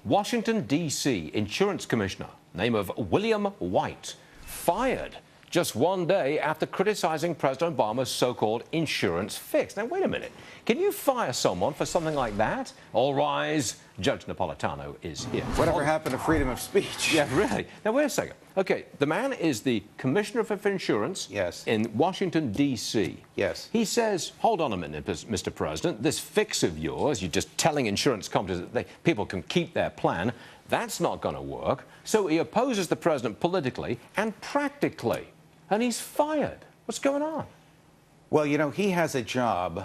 Washington, D.C. Insurance Commissioner, name of William White, fired just one day after criticizing President Obama's so-called insurance fix. Now, wait a minute. Can you fire someone for something like that? All rise. Judge Napolitano is here. Whatever happened to freedom of speech? Yeah, really. Now, wait a second. Okay, the man is the Commissioner for Insurance in Washington, D.C. Yes. He says, hold on a minute, Mr. President, this fix of yours, you're just telling insurance companies that people can keep their plan, that's not going to work. So he opposes the president politically and practically. And he's fired. What's going on? Well, you know, he has a job,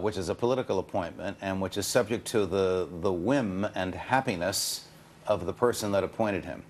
which is a political appointment, and which is subject to the whim and happiness of the person that appointed him.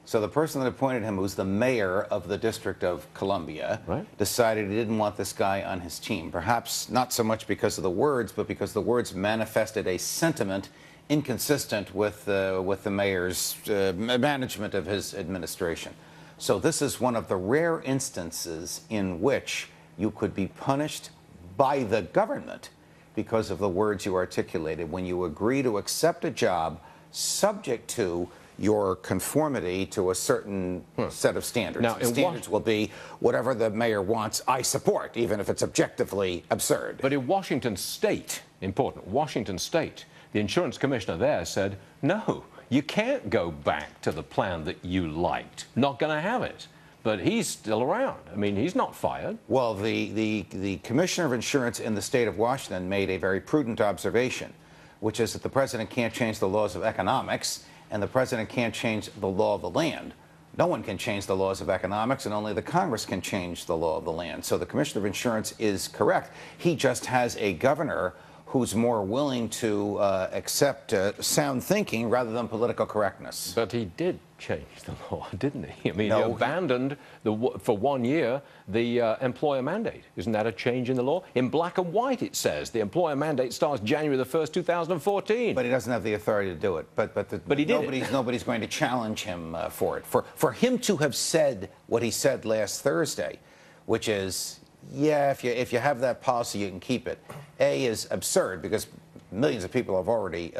So the person that appointed him, who's the mayor of the District of Columbia, decided he didn't want this guy on his team. Perhaps not so much because of the words, but because the words manifested a sentiment inconsistent with the mayor's management of his administration. So this is one of the rare instances in which you could be punished by the government because of the words you articulated when you agree to accept a job subject to your conformity to a certain set of standards. Now, the standards will be whatever the mayor wants, I support, even if it's objectively absurd. But in Washington State, important, Washington State, the insurance commissioner there said, no, you can't go back to the plan that you liked. Not going to have it. But he's still around. I mean, he's not fired. Well, the Commissioner of Insurance in the state of Washington made a very prudent observation, which is that the president can't change the laws of economics, and the president can't change the law of the land. No one can change the laws of economics, and only the Congress can change the law of the land. So the Commissioner of Insurance is correct. He just has a governor who's more willing to accept sound thinking rather than political correctness. But he did change the law, didn't he? I mean, he abandoned, for 1 year, the employer mandate. Isn't that a change in the law? In black and white, it says the employer mandate starts January the 1st, 2014. But he doesn't have the authority to do it. But he did nobody's going to challenge him for it. For him to have said what he said last Thursday, which is, yeah, if you have that policy, you can keep it. A, is absurd because millions of people have already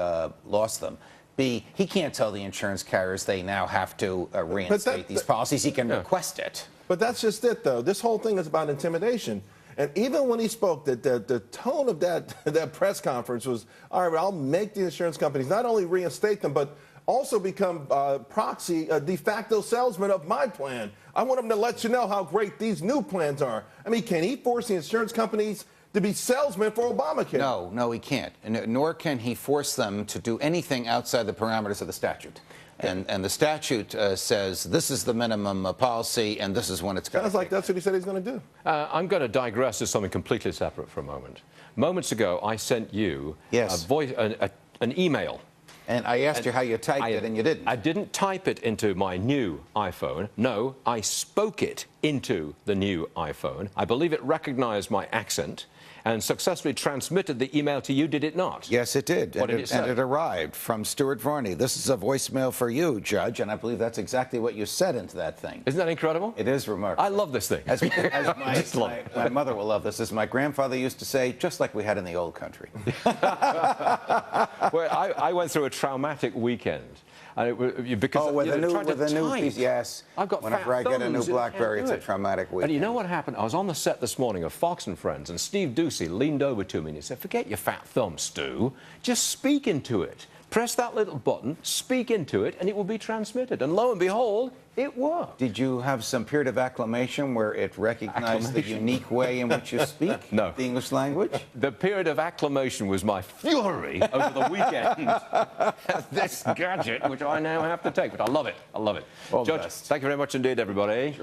lost them. B, he can't tell the insurance carriers they now have to reinstate these policies. He can request it. But that's just it, though. This whole thing is about intimidation. And even when he spoke, the tone of that press conference was, all right, I'll make the insurance companies not only reinstate them, but also become proxy, de facto salesman of my plan. I want him to let you know how great these new plans are. I mean, can he force the insurance companies to be salesmen for Obamacare? No, he can't. Nor can he force them to do anything outside the parameters of the statute. And the statute says this is the minimum policy, and this is when it's got to Sounds like that's what he said he's going to do. I'm going to digress to something completely separate for a moment. Moments ago, I sent you an email. And I asked you how you typed it, and you didn't. I didn't type it into my new iPhone. No, I spoke it into the new iPhone. I believe it recognized my accent and successfully transmitted the email to you, did it not? Yes, it did. What did it say? And it arrived from Stuart Varney. This is a voicemail for you, Judge, and I believe that's exactly what you said into that thing. Isn't that incredible? It is remarkable. I love this thing. As my mother will love this. As my grandfather used to say, just like we had in the old country. Well, I went through a traumatic weekend. Because with a new piece, yes. I've got Whenever I get a new BlackBerry, it's a traumatic weekend. And you know what happened? I was on the set this morning of Fox and Friends, and Steve Ducey leaned over to me and he said, forget your fat thumb, Stu. Just speak into it. Press that little button, speak into it, and it will be transmitted. And lo and behold, it worked. Did you have some period of acclamation where it recognized the unique way in which you speak the English language? The period of acclamation was my fury over the weekend at this gadget, which I now have to take. But I love it. I love it. Judge, thank you very much indeed, everybody.